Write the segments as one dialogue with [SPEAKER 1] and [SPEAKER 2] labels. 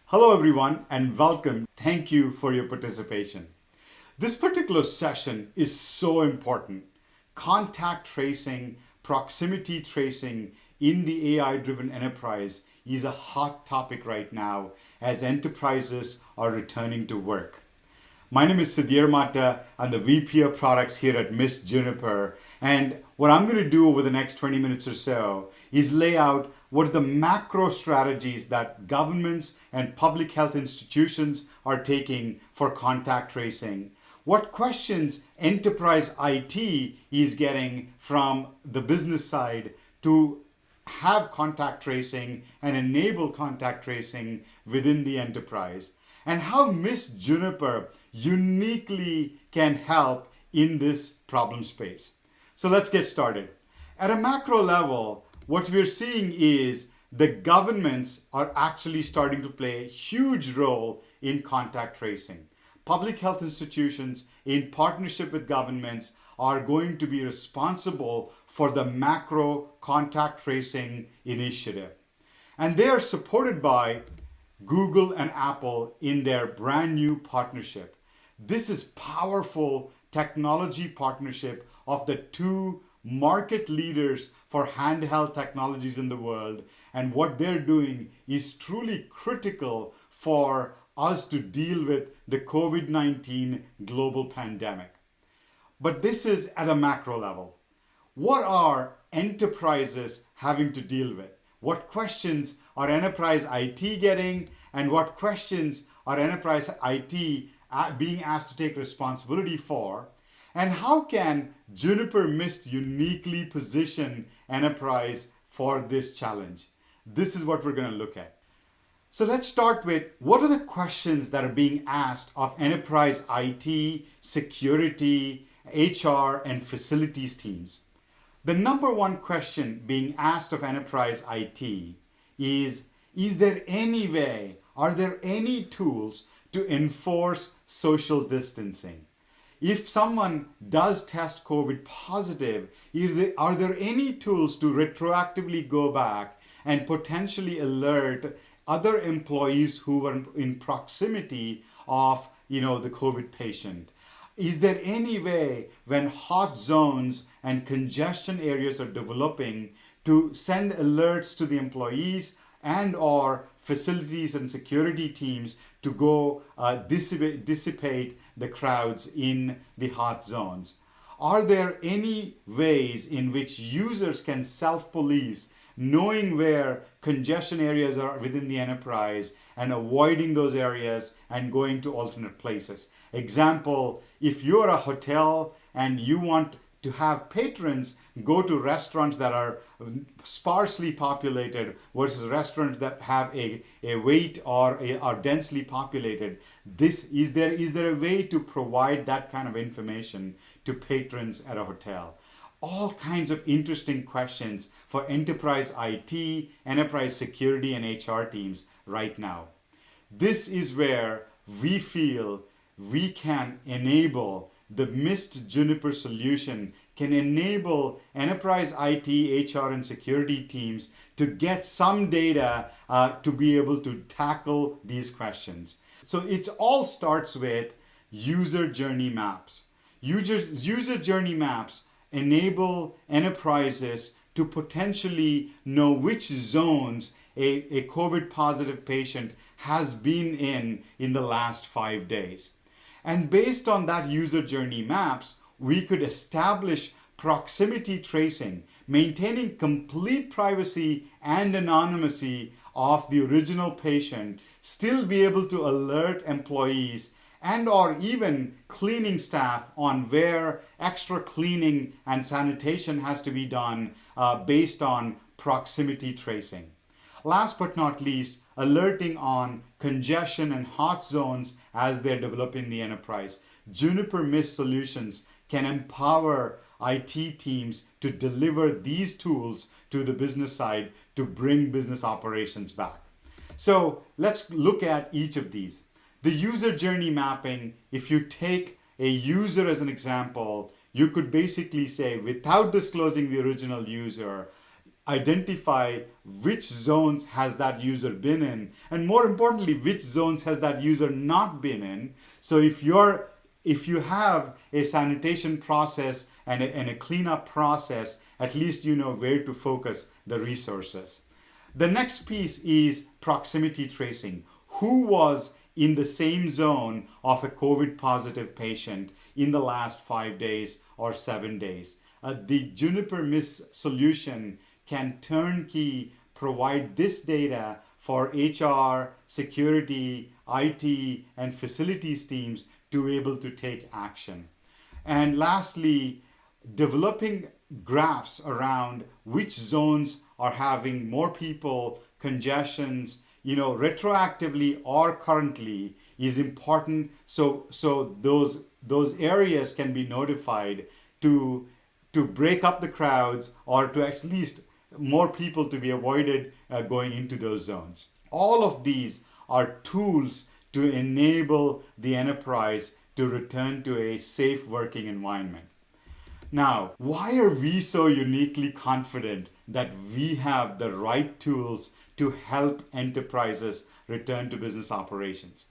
[SPEAKER 1] Hello, everyone, and welcome. Thank you for your participation. This particular session is so important. Contact tracing, proximity tracing in the AI driven enterprise is a hot topic right now as enterprises are returning to work. My name is Sudhir Mata. I'm the VP of products here at Miss Juniper. And what I'm going to do over the next 20 minutes or so is lay out what are the macro strategies that governments and public health institutions are taking for contact tracing. What questions enterprise IT is getting from the business side to have contact tracing and enable contact tracing within the enterprise, and how Miss Juniper uniquely can help in this problem space. So let's get started. At a macro level, what we're seeing is the governments are actually starting to play a huge role in contact tracing. Public health institutions, in partnership with governments, are going to be responsible for the macro contact tracing initiative. And they are supported by Google and Apple in their brand new partnership. This is powerful technology partnership of the two market leaders for handheld technologies in the world, and what they're doing is truly critical for us to deal with the COVID-19 global pandemic. But this is at a macro level. What are enterprises having to deal with? What questions are enterprise IT getting, and what questions are enterprise IT being asked to take responsibility for? And how can Juniper Mist uniquely position enterprise for this challenge? This is what we're going to look at. So let's start with what are the questions that are being asked of enterprise IT, security, HR, and facilities teams. The number one question being asked of enterprise IT is there any way, are there any tools to enforce social distancing? If someone does test COVID positive, are there any tools to retroactively go back and potentially alert other employees who were in proximity of the COVID patient? Is there any way when hot zones and congestion areas are developing to send alerts to the employees and or facilities and security teams to go dissipate the crowds in the hot zones? Are there any ways in which users can self-police, knowing where congestion areas are within the enterprise and avoiding those areas and going to alternate places? Example, if you're a hotel and you want to have patrons go to restaurants that are sparsely populated versus restaurants that have a weight or are densely populated, is there a way to provide that kind of information to patrons at a hotel? All kinds of interesting questions for enterprise IT, enterprise security, and HR teams right now. This is where we feel we can enable the Mist Juniper solution can enable enterprise IT, HR, and security teams to get some data to be able to tackle these questions. So it all starts with user journey maps. User journey maps enable enterprises to potentially know which zones a COVID positive patient has been in the last 5 days. And based on that user journey maps, we could establish proximity tracing, maintaining complete privacy and anonymity of the original patient, still be able to alert employees and or even cleaning staff on where extra cleaning and sanitation has to be done based on proximity tracing. Last but not least, alerting on congestion and hot zones as they're developing the enterprise. Juniper Mist solutions can empower IT teams to deliver these tools to the business side to bring business operations back. So let's look at each of these. The user journey mapping, if you take a user as an example, you could basically say, without disclosing the original user, identify which zones has that user been in, and more importantly, which zones has that user not been in. So if you have a sanitation process and a cleanup process, at least you know where to focus the resources. The next piece is proximity tracing. Who was in the same zone of a COVID positive patient in the last 5 days or 7 days? The Juniper MIS solution can turnkey provide this data for HR, security, IT, and facilities teams to be able to take action. And lastly, developing graphs around which zones are having more people, congestions, retroactively or currently is important. So those areas can be notified to break up the crowds, or to at least more people to be avoided going into those zones. All of these are tools to enable the enterprise to return to a safe working environment. Now, why are we so uniquely confident that we have the right tools to help enterprises return to business operations?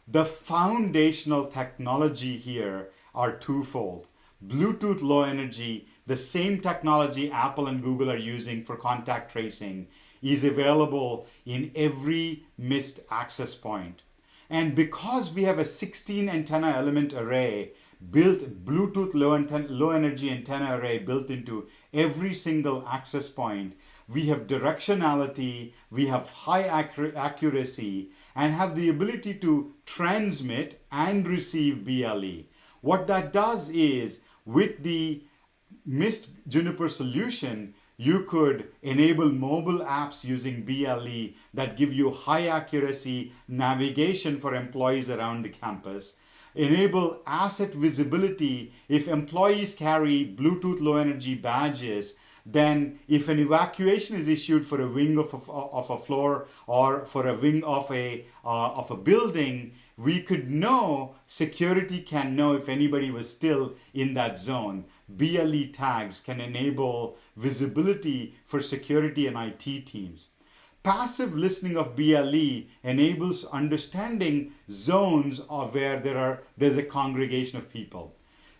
[SPEAKER 1] The foundational technology here are twofold. Bluetooth Low Energy, the same technology Apple and Google are using for contact tracing, is available in every missed access point. And because we have a 16 antenna element array built, Bluetooth low energy antenna array built into every single access point, we have directionality, we have high accuracy, and have the ability to transmit and receive BLE. What that does is, with the MIST Juniper solution, you could enable mobile apps using BLE that give you high accuracy navigation for employees around the campus, enable asset visibility. If employees carry Bluetooth Low Energy badges, then if an evacuation is issued for a wing of a floor or for a wing of a building, we could know, security can know if anybody was still in that zone. BLE tags can enable visibility for security and IT teams. Passive listening of BLE enables understanding zones of where there's a congregation of people.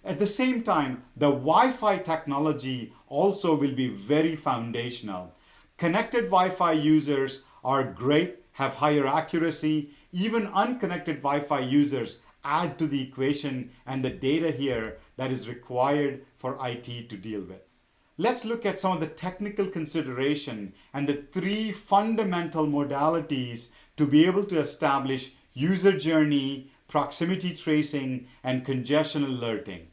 [SPEAKER 1] At the same time, the Wi-Fi technology also will be very foundational. Connected Wi-Fi users are great, have higher accuracy. Even unconnected Wi-Fi users add to the equation and the data here that is required for IT to deal with. Let's look at some of the technical consideration and the three fundamental modalities to be able to establish user journey, proximity tracing, and congestion alerting.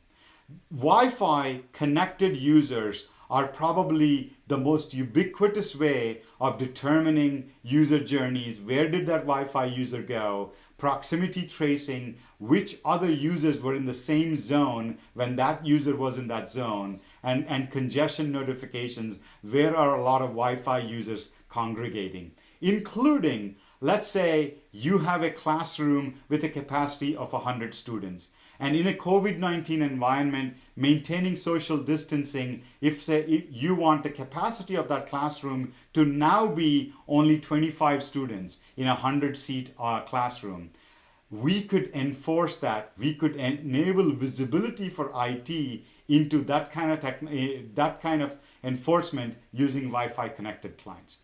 [SPEAKER 1] Wi-Fi connected users are probably the most ubiquitous way of determining user journeys. Where did that Wi-Fi user go? Proximity tracing, which other users were in the same zone when that user was in that zone, and congestion notifications, where are a lot of Wi-Fi users congregating, including, let's say you have a classroom with a capacity of 100 students. And in a COVID-19 environment, maintaining social distancing, if you want the capacity of that classroom to now be only 25 students in a 100-seat classroom, we could enforce that. We could enable visibility for IT into that kind of enforcement using Wi-Fi connected clients.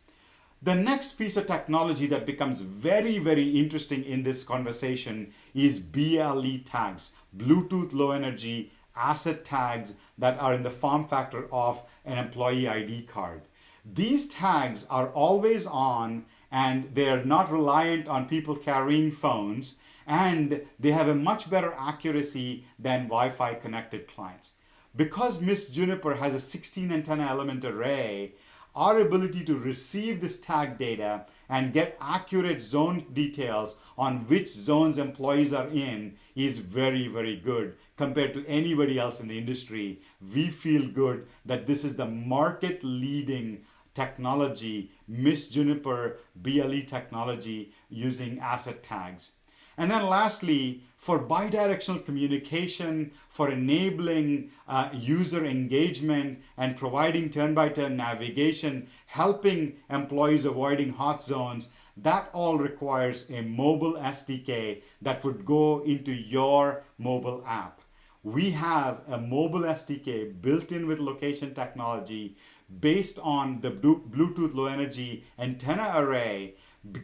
[SPEAKER 1] The next piece of technology that becomes very, very interesting in this conversation is BLE tags, Bluetooth Low Energy asset tags that are in the form factor of an employee ID card. These tags are always on, and they are not reliant on people carrying phones, and they have a much better accuracy than Wi-Fi connected clients. Because MIST Juniper has a 16 antenna element array, our ability to receive this tag data and get accurate zone details on which zones employees are in is very, very good compared to anybody else in the industry. We feel good that this is the market leading technology, MIST Juniper BLE technology using asset tags. And then lastly, for bidirectional communication, for enabling user engagement and providing turn-by-turn navigation, helping employees avoiding hot zones, that all requires a mobile SDK that would go into your mobile app. We have a mobile SDK built in with location technology based on the Bluetooth Low Energy antenna array.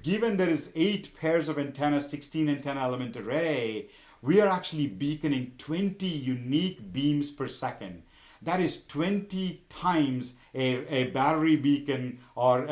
[SPEAKER 1] Given there is 8 pairs of antennas, 16 antenna element array, we are actually beaconing 20 unique beams per second. That is 20 times a battery beacon or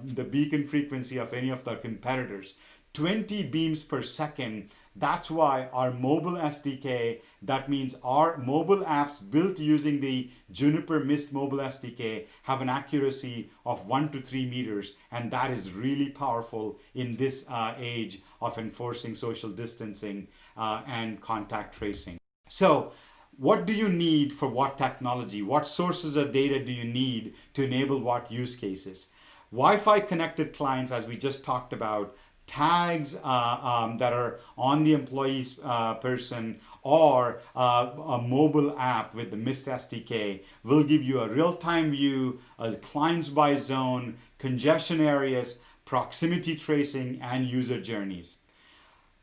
[SPEAKER 1] the beacon frequency of any of the competitors. 20 beams per second. That's why our mobile SDK, that means our mobile apps built using the Juniper Mist mobile SDK, have an accuracy of 1 to 3 meters. And that is really powerful in this age of enforcing social distancing and contact tracing. So, what do you need for what technology? What sources of data do you need to enable what use cases? Wi-Fi connected clients, as we just talked about, tags that are on the employee's person, or a mobile app with the Mist SDK will give you a real-time view, clients by zone, congestion areas, proximity tracing, and user journeys.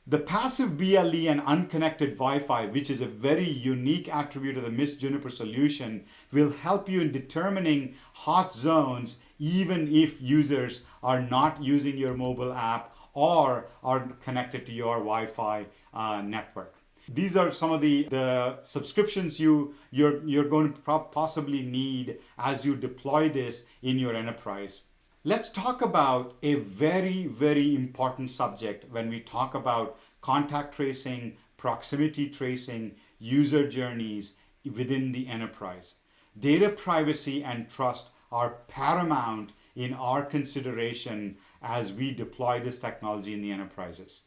[SPEAKER 1] The passive BLE and unconnected Wi-Fi, which is a very unique attribute of the Mist Juniper solution, will help you in determining hot zones even if users are not using your mobile app or are connected to your Wi-Fi network. These are some of the subscriptions you're going to possibly need as you deploy this in your enterprise. Let's talk about a very, very important subject when we talk about contact tracing, proximity tracing, user journeys within the enterprise. Data privacy and trust are paramount in our consideration as we deploy this technology in the enterprises.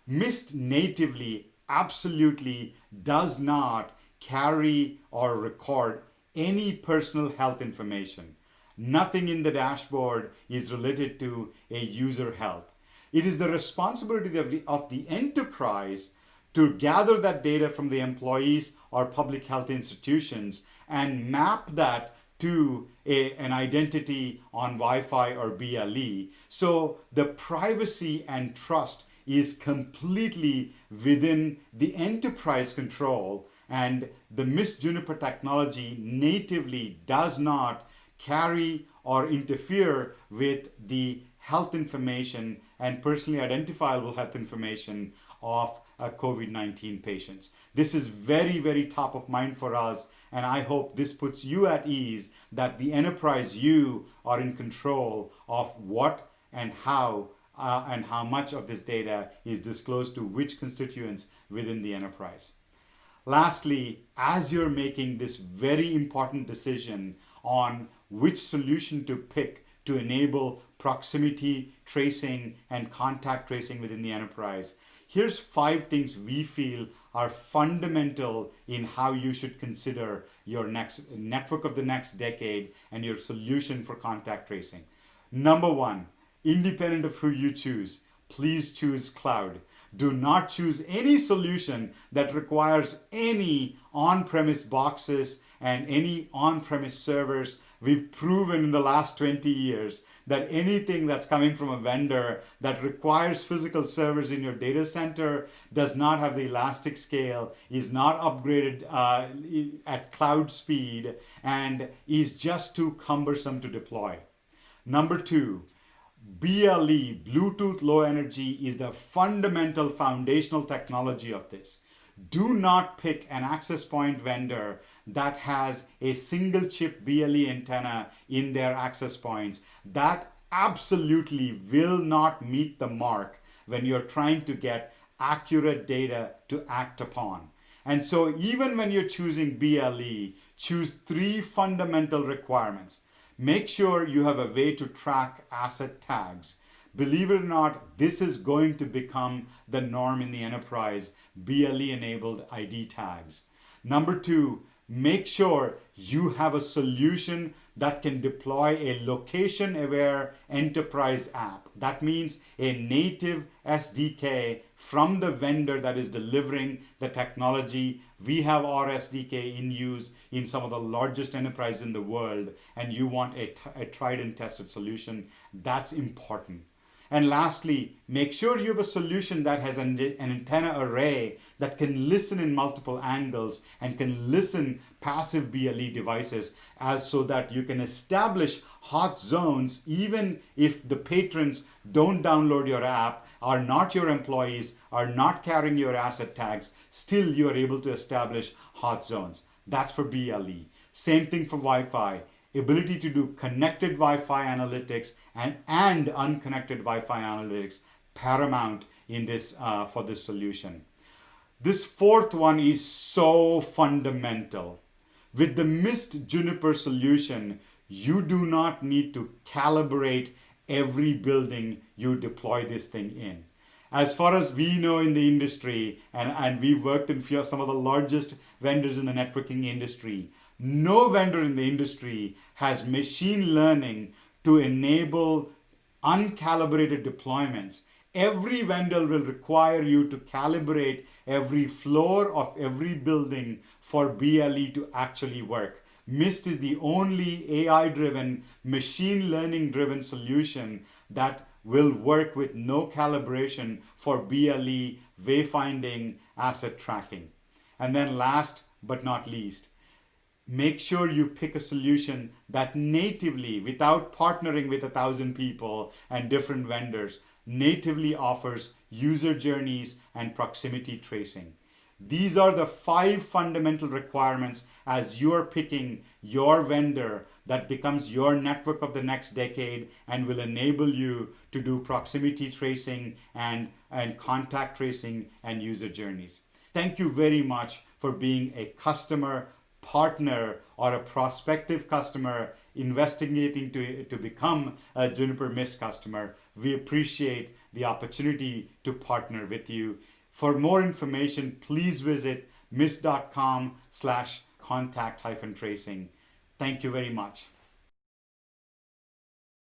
[SPEAKER 1] Mist natively absolutely does not carry or record any personal health information. Nothing in the dashboard is related to a user health. It is the responsibility of the enterprise to gather that data from the employees or public health institutions and map that to an identity on Wi-Fi or BLE. So the privacy and trust is completely within the enterprise control, and the Mist Juniper technology natively does not carry or interfere with the health information and personally identifiable health information of COVID-19 patients. This is very, very top of mind for us, and I hope this puts you at ease that the enterprise, you are in control of what and how much of this data is disclosed to which constituents within the enterprise. Lastly, as you're making this very important decision on which solution to pick to enable proximity tracing and contact tracing within the enterprise, here's 5 things we feel are fundamental in how you should consider your next network of the next decade and your solution for contact tracing. Number 1, independent of who you choose, please choose cloud. Do not choose any solution that requires any on-premise boxes and any on-premise servers. We've proven in the last 20 years that anything that's coming from a vendor that requires physical servers in your data center does not have the elastic scale, is not upgraded at cloud speed, and is just too cumbersome to deploy. Number 2, BLE, Bluetooth Low Energy, is the fundamental foundational technology of this. Do not pick an access point vendor that has a single chip BLE antenna in their access points. That absolutely will not meet the mark when you're trying to get accurate data to act upon. And so even when you're choosing BLE, choose 3 fundamental requirements. Make sure you have a way to track asset tags. Believe it or not, this is going to become the norm in the enterprise, BLE-enabled ID tags. Number 2, make sure you have a solution that can deploy a location-aware enterprise app. That means a native SDK from the vendor that is delivering the technology. We have our SDK in use in some of the largest enterprises in the world, and you want a tried and tested solution. That's important. And lastly, make sure you have a solution that has an antenna array that can listen in multiple angles and can listen passive BLE devices, as so that you can establish hot zones even if the patrons don't download your app, are not your employees, are not carrying your asset tags. Still, you are able to establish hot zones. That's for BLE. Same thing for Wi-Fi. Ability to do connected Wi-Fi analytics and unconnected Wi-Fi analytics paramount in this for this solution. This fourth one is so fundamental. With the Mist Juniper solution, you do not need to calibrate every building you deploy this thing in. As far as we know in the industry, and we've worked in some of the largest vendors in the networking industry, no vendor in the industry has machine learning to enable uncalibrated deployments. Every vendor will require you to calibrate every floor of every building for BLE to actually work. Mist is the only AI-driven, machine learning-driven solution that will work with no calibration for BLE, wayfinding, asset tracking. And then last but not least, make sure you pick a solution that natively, without partnering with 1,000 people and different vendors, natively offers user journeys and proximity tracing. These are the 5 fundamental requirements as you're picking your vendor that becomes your network of the next decade and will enable you to do proximity tracing and contact tracing and user journeys. Thank you very much for being a customer, partner, or a prospective customer investigating to become a Juniper Mist customer. We appreciate the opportunity to partner with you. For more information, please visit mist.com/contact-tracing. Thank you very much.